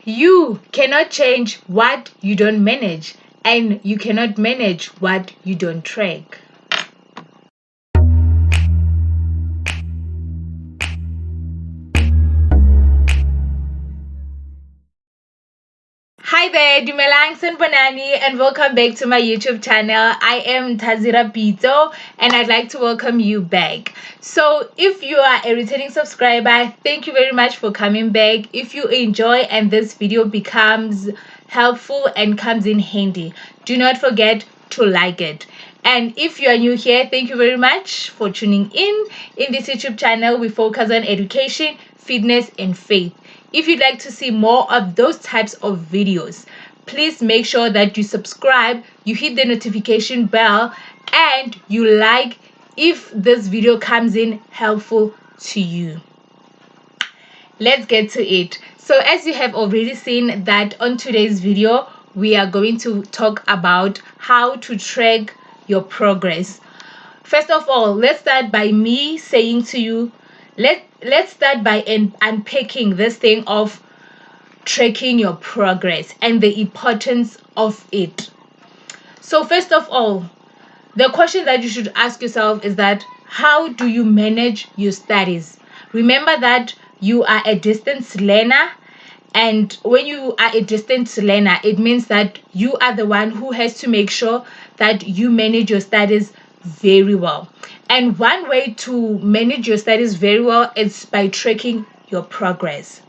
You cannot change what you don't manage, and you cannot manage what you don't track. Hi there, Dumelang Sanbonani, and welcome back to my YouTube channel. I am Tazira Pito, and I'd like to welcome you back. So if you are a returning subscriber, thank you very much for coming back. If you enjoy and this video becomes helpful and comes in handy, do not forget to like it. And if you are new here, thank you very much for tuning in. In this YouTube channel, we focus on education, fitness, and faith. If you'd like to see more of those types of videos, please make sure that you subscribe, you hit the notification bell, and you like if this video comes in helpful to you. Let's get to it. So as you have already seen that on today's video, we are going to talk about how to track your progress. First of all, let's start by me saying to you, let's start by unpacking this thing of tracking your progress and the importance of it. So first of all, the question that you should ask yourself is that how do you manage your studies? Remember that you are a distance learner, and when you are a distance learner, it means that you are the one who has to make sure that you manage your studies very well. And one way to manage your studies very well is by tracking your progress.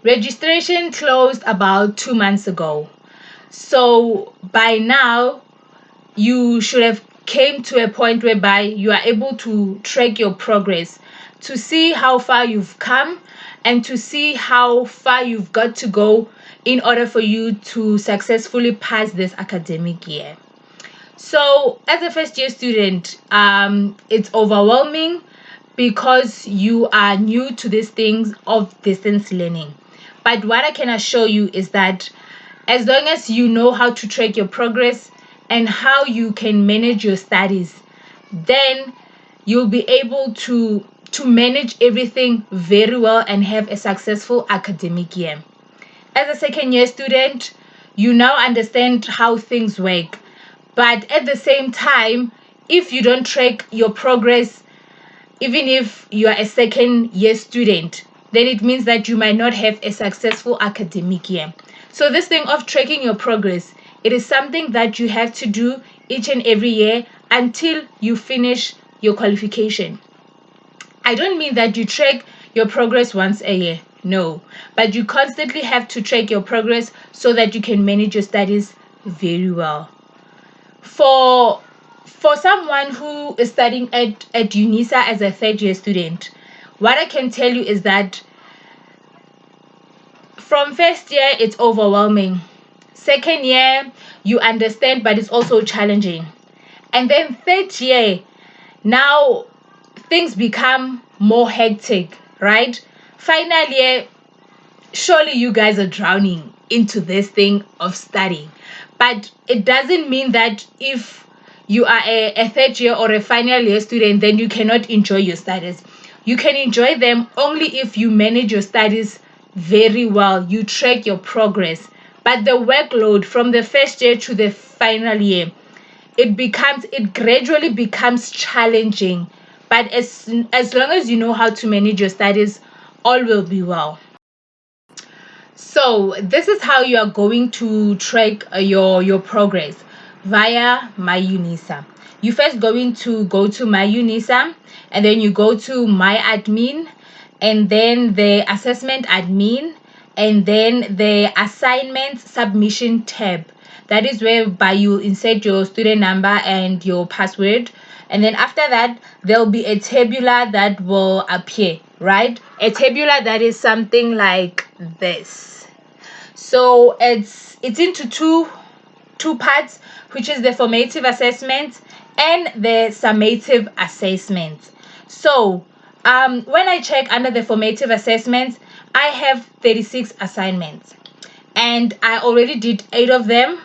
Registration closed about 2 months ago. So by now, you should have came to a point whereby you are able to track your progress, to see how far you've come and to see how far you've got to go in order for you to successfully pass this academic year. So as a first year student, it's overwhelming because you are new to these things of distance learning. But what I can assure you is that as long as you know how to track your progress and how you can manage your studies, then you'll be able to manage everything very well and have a successful academic year. As a second year student, you now understand how things work. But at the same time, if you don't track your progress, even if you are a second year student, then it means that you might not have a successful academic year. So this thing of tracking your progress, it is something that you have to do each and every year until you finish your qualification. I don't mean that you track your progress once a year, no, but you constantly have to track your progress so that you can manage your studies very well. For someone who is studying at UNISA as a third year student, what I can tell you is that from first year it's overwhelming, second year you understand but it's also challenging, and then third year now things become more hectic, right? Final year, surely you guys are drowning into this thing of studying. But it doesn't mean that if you are a third year or a final year student, then you cannot enjoy your studies. You can enjoy them only if you manage your studies very well, you track your progress. But the workload from the first year to the final year, it gradually becomes challenging. But as long as you know how to manage your studies, all will be well. So this is how you are going to track your progress via My UNISA. You first going to go to My UNISA, and then you go to My Admin, and then the Assessment Admin, and then the Assignment Submission tab. That is whereby you insert your student number and your password. And then after that, there'll be a tabular that will appear, right? A tabular that is something like this. So it's into two parts, which is the formative assessment and the summative assessment. So when I check under the formative assessment, I have 36 assignments, and I already did 8 of them,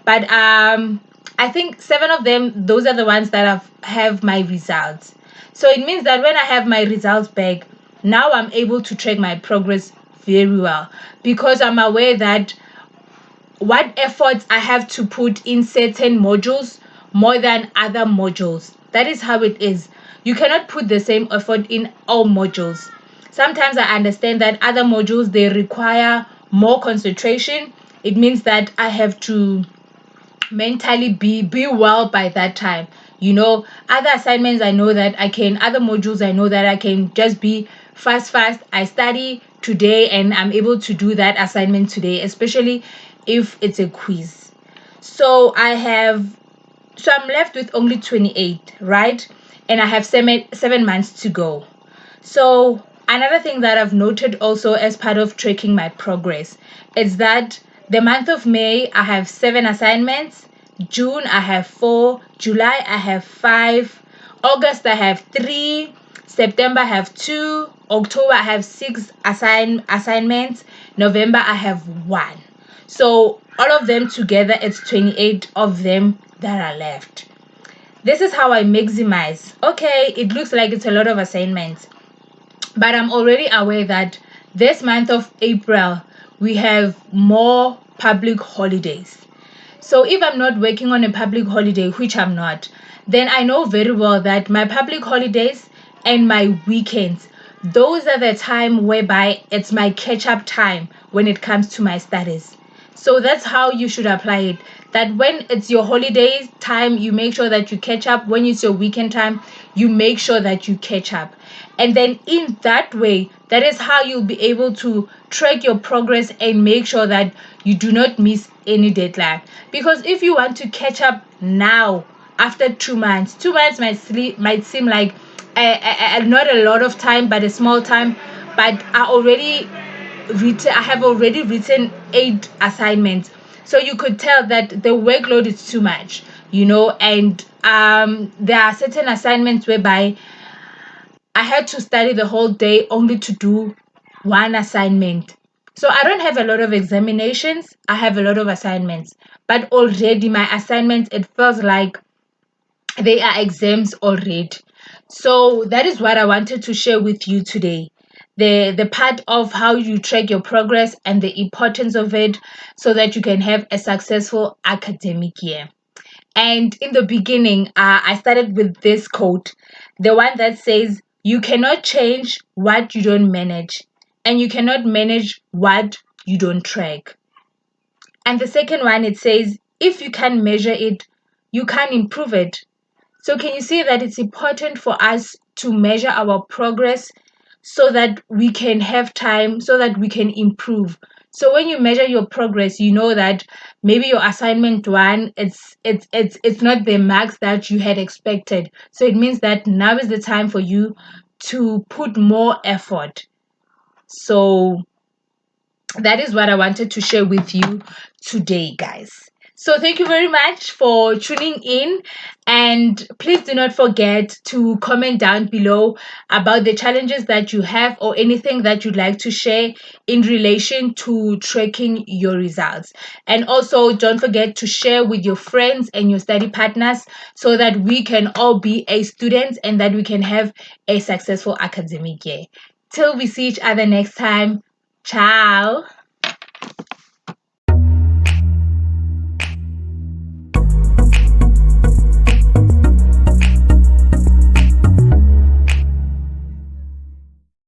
but I think 7 of them, those are the ones that have my results. So it means that when I have my results back, now I'm able to track my progress very well, because I'm aware that what efforts I have to put in certain modules more than other modules. That is how it is. You cannot put the same effort in all modules. Sometimes I understand that other modules, they require more concentration. It means that I have to mentally be well by that time. Other assignments, I know that I can, other modules, I know that I can just be fast. I study today and I'm able to do that assignment today, especially if it's a quiz. So I'm left with only 28, right? And I have 7 months to go. So another thing that I've noted also as part of tracking my progress is that the month of May, I have 7 assignments. June, I have 4. July, I have 5. August, I have 3. September, I have 2. October, I have 6 assignments. November, I have 1. So all of them together, it's 28 of them that are left. This is how I maximize. Okay, it looks like it's a lot of assignments, but I'm already aware that this month of April, we have more public holidays. So if I'm not working on a public holiday, which I'm not, then I know very well that my public holidays and my weekends, those are the time whereby it's my catch-up time when it comes to my studies. So that's how you should apply it. That when it's your holiday time, you make sure that you catch up. When it's your weekend time, you make sure that you catch up. And then in that way, that is how you'll be able to track your progress and make sure that you do not miss any deadline. Because if you want to catch up now, after 2 months, 2 months might seem like not a lot of time, but a small time. But I have already written 8 assignments. So you could tell that the workload is too much, and there are certain assignments whereby I had to study the whole day only to do one assignment. So I don't have a lot of examinations, I have a lot of assignments. But already my assignments, it feels like they are exams already. So that is what I wanted to share with you today. The part of how you track your progress and the importance of it so that you can have a successful academic year. And in the beginning, I started with this quote, the one that says, "You cannot change what you don't manage, and you cannot manage what you don't track." And the second one, it says, "If you can't measure it, you can't improve it." So can you see that it's important for us to measure our progress so that we can have time, so that we can improve? So when you measure your progress, you know that maybe your assignment 1, it's not the marks that you had expected. So it means that now is the time for you to put more effort. So that is what I wanted to share with you today, guys. So thank you very much for tuning in, and please do not forget to comment down below about the challenges that you have or anything that you'd like to share in relation to tracking your results. And also don't forget to share with your friends and your study partners so that we can all be a student and that we can have a successful academic year. Till we see each other next time. Ciao.